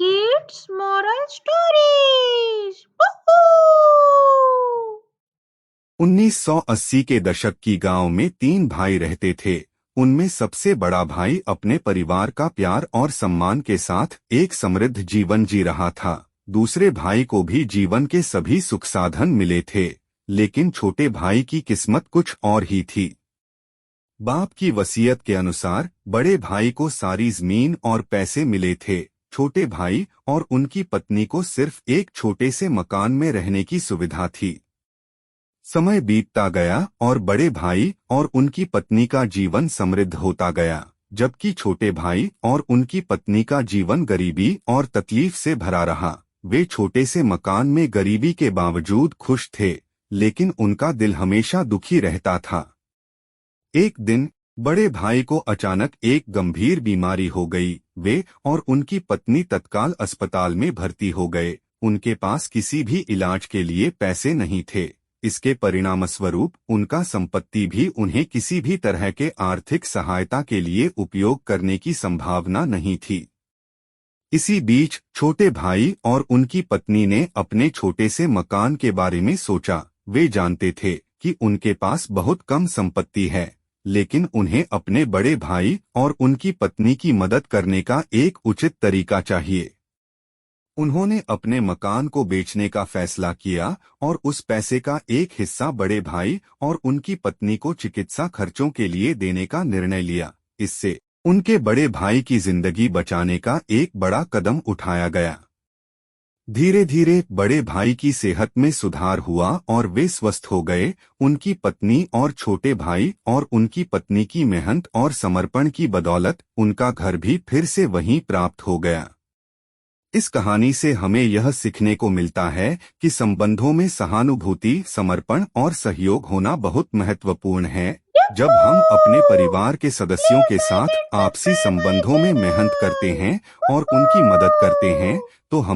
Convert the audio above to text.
Kids Moral Stories! Woohoo! 1980 के दशक की गांव में 3 भाई रहते थे। उनमें सबसे बड़ा भाई अपने परिवार का प्यार और सम्मान के साथ एक समृद्ध जीवन जी रहा था। दूसरे भाई को भी जीवन के सभी सुख साधन मिले थे, लेकिन छोटे भाई की किस्मत कुछ और ही थी। बाप की वसीयत के अनुसार बड़े भाई को सारी जमीन और पैसे मिले थे। छोटे भाई और उनकी पत्नी को सिर्फ एक छोटे से मकान में रहने की सुविधा थी। समय बीतता गया और बड़े भाई और उनकी पत्नी का जीवन समृद्ध होता गया, जबकि छोटे भाई और उनकी पत्नी का जीवन गरीबी और तकलीफ से भरा रहा। वे छोटे से मकान में गरीबी के बावजूद खुश थे, लेकिन उनका दिल हमेशा दुखी रहता था। एक दिन बड़े भाई को अचानक एक गंभीर बीमारी हो गई। वे और उनकी पत्नी तत्काल अस्पताल में भर्ती हो गए। उनके पास किसी भी इलाज के लिए पैसे नहीं थे। इसके परिणामस्वरूप उनका संपत्ति भी उन्हें किसी भी तरह के आर्थिक सहायता के लिए उपयोग करने की संभावना नहीं थी। इसी बीच छोटे भाई और उनकी पत्नी ने अपने छोटे से मकान के बारे में सोचा। वे जानते थे कि उनके पास बहुत कम संपत्ति है, लेकिन उन्हें अपने बड़े भाई और उनकी पत्नी की मदद करने का एक उचित तरीका चाहिए। उन्होंने अपने मकान को बेचने का फैसला किया और उस पैसे का एक हिस्सा बड़े भाई और उनकी पत्नी को चिकित्सा खर्चों के लिए देने का निर्णय लिया। इससे उनके बड़े भाई की जिंदगी बचाने का एक बड़ा कदम उठाया गया। धीरे धीरे बड़े भाई की सेहत में सुधार हुआ और वे स्वस्थ हो गए। उनकी पत्नी और छोटे भाई और उनकी पत्नी की मेहनत और समर्पण की बदौलत उनका घर भी फिर से वहीं प्राप्त हो गया। इस कहानी से हमें यह सीखने को मिलता है कि संबंधों में सहानुभूति, समर्पण और सहयोग होना बहुत महत्वपूर्ण है। जब हम अपने परिवार के सदस्यों के साथ आपसी संबंधों में मेहनत करते हैं और उनकी मदद करते हैं, तो हम